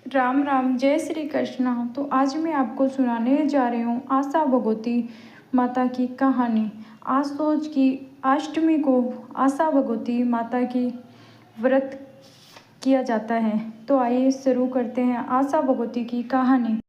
राम राम, जय श्री कृष्णा। तो आज मैं आपको सुनाने जा रही हूँ आशा भगवती माता की कहानी। आज सोच की अष्टमी को आशा भगवती माता की व्रत किया जाता है। तो आइए शुरू करते हैं आशा भगवती की कहानी।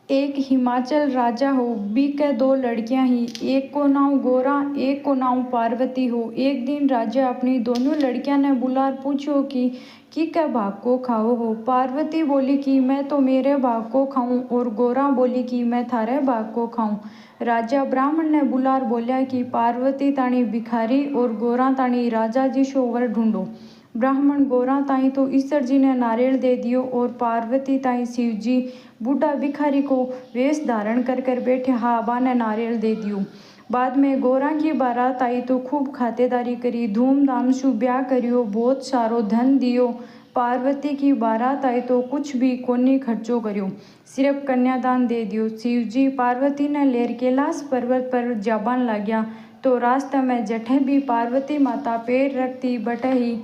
एक हिमाचल राजा हो, बी के दो लड़कियां ही, एक को नाम गोरा, एक को नाम पार्वती हो। एक दिन राजा अपनी दोनों लड़कियां ने बुलार पूछो कि क्या भाग को खाओ हो। पार्वती बोली कि मैं तो मेरे भाग को खाऊं, और गोरा बोली कि मैं थारे भाग को खाऊं। राजा ब्राह्मण ने बुलार बोलिया कि पार्वती ताणी भिखारी और गोरा ताणी राजा जी शो वर ढूंढो। ब्राह्मण गोरा ताई तो ईश्वर जी ने नारियल दे दियो, और पार्वती ताई शिव जी बूढ़ा भिखारी को वेश धारण कर बैठे हाबा ने नारियल दे दियो। बाद में गोरा की बारात आई तो खूब खातेदारी करी, धूमधाम से ब्याह करियो, बहुत सारो धन दियो। पार्वती की बारात आई तो कुछ भी कोनी खर्चो करियो, सिर्फ कन्यादान दे दियो। शिव जी पार्वती ने लेर कैलाश पर्वत पर जाबान लाग्या, तो रास्ते में जठे भी पार्वती माता पैर रखती बटे ही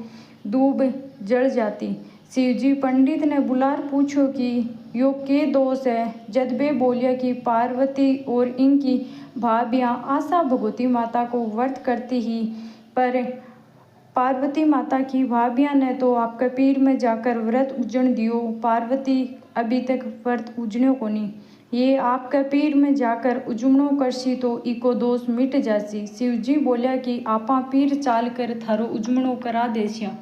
दूब जल जाती। शिवजी पंडित ने बुलार पूछो कि यो के दोष है। जद वे बोलिया कि पार्वती और इनकी भाभियाँ आशा भगवती माता को व्रत करती ही, पर पार्वती माता की भाभियाँ ने तो आपके पीर में जाकर व्रत उजण दियो, पार्वती अभी तक व्रत उजण्यो कोनी। ये आपके पीर में जाकर उजमणो करसी तो इको दोष मिट जासी। शिवजी बोलिया कि आपा पीर चाल कर थारो उजमणो करा देस्या।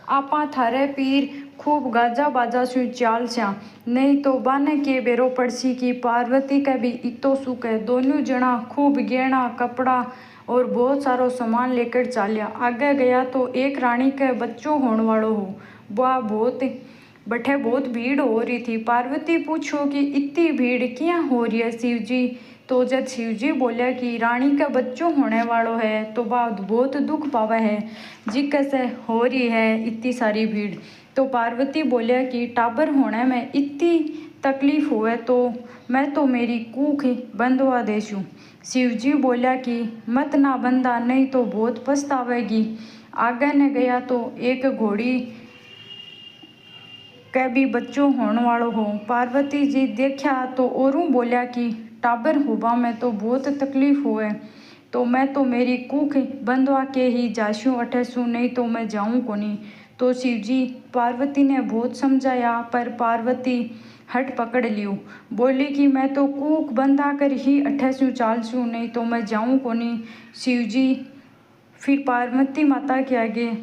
आपा थारे पीर खूब गाजा बाजा सु चाल स्या, नहीं तो बाने के बेरो पड़सी की पार्वती का भी इतो सुख है। दोनों जना खूब गहना कपड़ा और बहुत सारो सामान लेकर चालिया। आगे गया तो एक रानी के बच्चों होने वालों हो, वह बहुत भीड़ हो रही थी। पार्वती पूछो कि इतनी भीड़ क्या हो रही है शिव जी। तो जब शिवजी बोलिया कि रानी का बच्चों होने वालो है तो वह बहुत दुख पावे है, जी कैसे हो रही है इतनी सारी भीड़। तो पार्वती बोलिया कि टाबर होने में इतनी तकलीफ हुए तो मैं तो मेरी कूख बंधवा देशूँ। शिवजी बोलिया कि मत ना बंधा, नहीं तो बहुत पछतावेगी। आगे ने गया तो एक घोड़ी के भी बच्चों होने वालों हो। पार्वती जी देखा तो औरों बोलिया कि टाबर होबा में तो बहुत तकलीफ हुए, तो मैं तो मेरी कूख बंधवा के ही जाशूँ अठेसू, नहीं तो मैं जाऊँ कोनी। तो शिवजी पार्वती ने बहुत समझाया, पर पार्वती हट पकड़ लियो, बोली कि मैं तो कूख बंधा कर ही अठेसू चालसू, नहीं तो मैं जाऊँ कोनी। शिवजी फिर पार्वती माता के आगे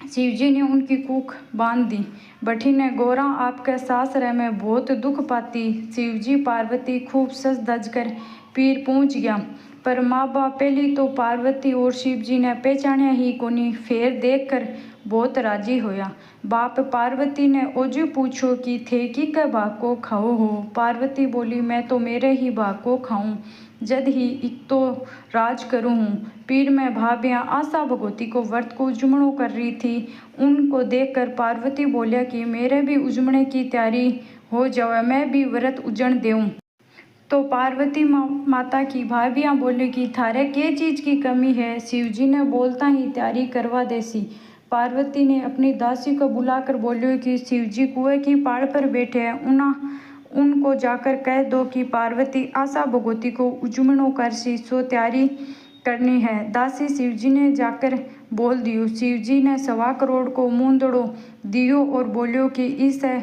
शिवजी ने उनकी कूख बांध दी। बठी ने गोरा आपके सासरे में बहुत दुख पाती। शिवजी पार्वती खूब सज धज कर पीर पहुँच गया, पर माँ बाप पहली तो पार्वती और शिवजी ने पहचानिया ही कोनी। फेर देख कर बहुत राजी होया। बाप पार्वती ने ओजू पूछो कि थे कि के भाग को खाओ हो। पार्वती बोली मैं तो मेरे ही भाग को खाऊं, जद ही एक तो राज करूँ हूँ। पीर में भाभियाँ आशा भगवती को व्रत को उजमणो कर रही थी। उनको देखकर पार्वती बोलिया कि मेरे भी उजमणे की तैयारी हो जावे, मैं भी व्रत उजण देऊँ। तो पार्वती माता की भाभियाँ बोली कि थारे के चीज़ की कमी है। शिवजी ने बोलता ही तैयारी करवा देसी। पार्वती ने अपनी दासी को बुलाकर बोलियो कि शिवजी कुएं की पाड़ पर बैठे हैं, उनको जाकर कह दो कि पार्वती आशा भगवती को उजमणो करसी, सो तैयारी करनी है। दासी शिवजी ने जाकर बोल दियो। शिवजी ने 1.25 करोड़ को मूंदड़ो दियो और बोलियो कि इसे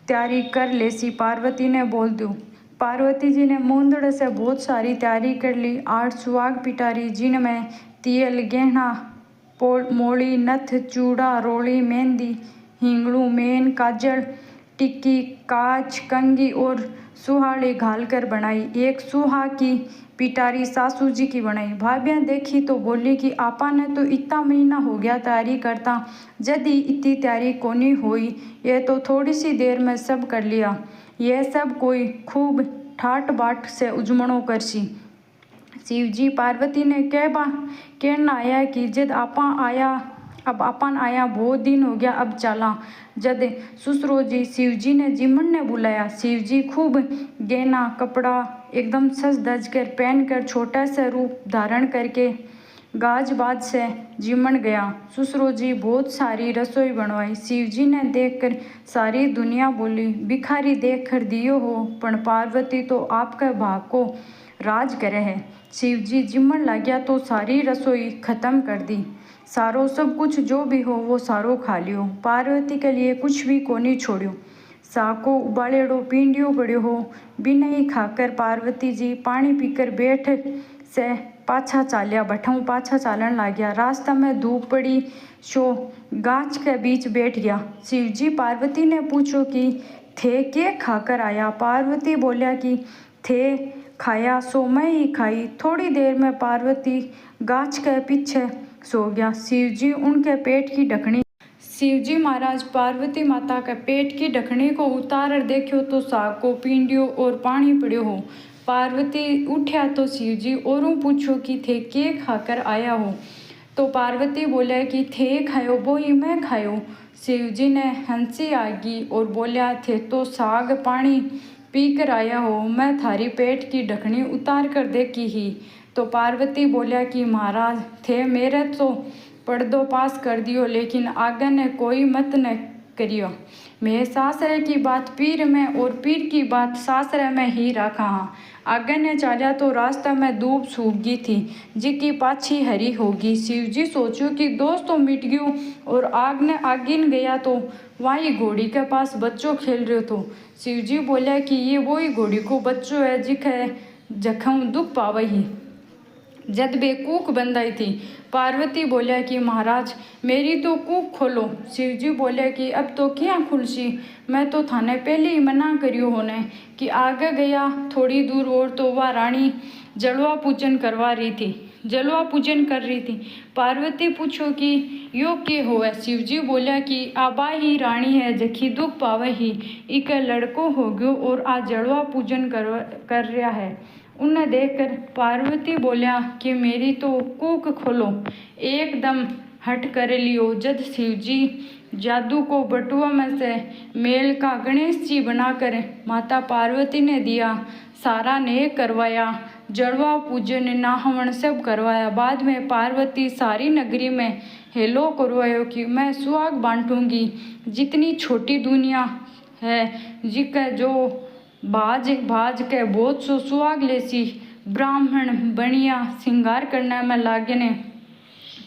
तैयारी कर लेसी। पार्वती ने बोल दियो। पार्वती जी ने मूंदड़े से बहुत सारी तैयारी कर ली। 8 सुहाग पिटारी, जिनमें तेल गहना मोड़ी नथ चूड़ा रोली मेहंदी हिंगड़ू मेन काजल टिक्की कांच कंगी और सुहाड़ी घालकर बनाई। एक सुहा की पिटारी सासू जी की बनाई। भाभियाँ देखी तो बोली कि आपा ने तो इतना महीना हो गया तैयारी करता, जदी इतनी तैयारी कोनी हुई, ये तो थोड़ी सी देर में सब कर लिया। यह सब कोई खूब ठाट बाट से उजमणो करसी। शिवजी पार्वती ने कहना आया कि जद आपन आया बहुत दिन हो गया, अब चला। जद ससुरो जी शिवजी ने जिमन ने बुलाया। शिवजी खूब गहना कपड़ा एकदम सज धज कर पहन कर छोटा सा रूप धारण करके गाज बाज से जिमन गया। ससुरो जी बहुत सारी रसोई बनवाई। शिवजी ने देखकर सारी दुनिया बोली, भिखारी देख कर दियो हो, पण पार्वती तो आपके भाग को राज करे है। शिवजी जिमन लाग्या तो सारी रसोई खत्म कर दी। सारो सब कुछ जो भी हो वो सारो खा लियो। पार्वती के लिए कुछ भी कोनी छोड़ियो। साको उबालेड़ो पींडियो पड़ियो हो। बिना ही खाकर पार्वती जी पानी पीकर बैठ से पाछा चाल्या। बठऊ पाछा चालन लाग्या। रास्ता में धूप पड़ी सो गाछ के बीच बैठ गया। शिवजी पार्वती ने पूछो कि थे के खाकर आया। पार्वती बोलिया कि थे खाया सो मैं ही खाई। थोड़ी देर में पार्वती गाछ के पीछे सो गया। शिवजी उनके पेट की ढकनी शिवजी महाराज पार्वती माता के पेट की ढकनी को उतार देखियो तो साग को पींडियो और पानी पड़ियो हो। पार्वती उठ्या तो शिवजी औरों पूछो कि थे के खाकर आया हो। तो पार्वती बोलिया कि थे खायो वो ही मैं खायो। शिवजी ने हंसी आगी और बोलिया थे तो साग पानी पी कर आया हो, मैं थारी पेट की ढकनी उतार कर देखी ही। तो पार्वती बोलिया कि महाराज थे मेरे तो पर्दो पास कर दियो, लेकिन आगे ने कोई मत न करियो। मैं सासरे की बात पीर में और पीर की बात सासरे में ही रखा हाँ। आगे ने चालिया तो रास्ता में धूप सूख गई थी, जिकी पाछी हरी होगी। शिवजी सोचो कि दोस्त तो मिट गयो और आग ने आगिन गया तो वही घोड़ी के पास बच्चों खेल रहे तो शिवजी बोलिया कि ये वही घोड़ी को बच्चों है जिखे जखम दुख पावे ही। जद बे कूक बंदाई थी। पार्वती बोलिया कि महाराज मेरी तो कूक खोलो। शिवजी बोलिया कि अब तो क्या खुलसी, मैं तो थाने पहले ही मना करियो होने कि आगे गया थोड़ी दूर और तो वह रानी जलवा पूजन करवा रही थी, जलवा पूजन कर रही थी। पार्वती पूछो कि यो के होवे। शिवजी बोलिया कि आबा ही रानी है जखी दुख पावे ही, इक लड़को हो गयो और आज जलवा पूजन कर रहा है। उन्हें देखकर पार्वती बोलिया कि मेरी तो कूक खोलो। एकदम हट कर लियो। जद शिवजी जादू को बटुआ में से मेल का गणेश जी बनाकर माता पार्वती ने दिया। सारा ने करवाया, जड़वा पूजन नाहवन सब करवाया। बाद में पार्वती सारी नगरी में हेलो करवायो कि मैं सुहाग बांटूंगी। जितनी छोटी दुनिया है जिका जो बाज भाज के बहुत सो सुहाग लेसी। ब्राह्मण बनिया श्रृंगार करने में लागे ने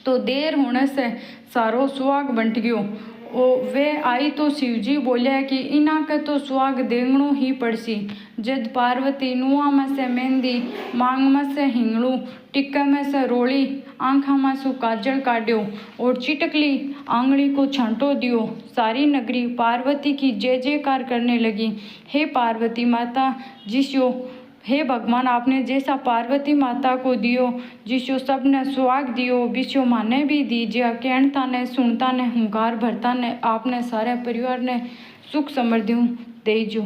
तो देर होने से सारो सुहाग बंट गयो। ओ वे आई तो शिवजी बोलिया कि इना के तो सुहाग देंगणो ही पड़सी। जद पार्वती नुआ में से मेहंदी, मांग में से हिंगड़ू, टिक्का में से रोली, आंखा में से काजल काट्यो और चिटकली आंगली को छांटो दियो। सारी नगरी पार्वती की जय जयकार करने लगी। हे पार्वती माता जिसो, हे भगवान आपने जैसा पार्वती माता को दियो जिसो सबने सुहाग दियो, बिसो माने भी दीजिए। कहता ने सुनता ने हुंकार भरता ने आपने सारे परिवार ने सुख समृद्धि देजो।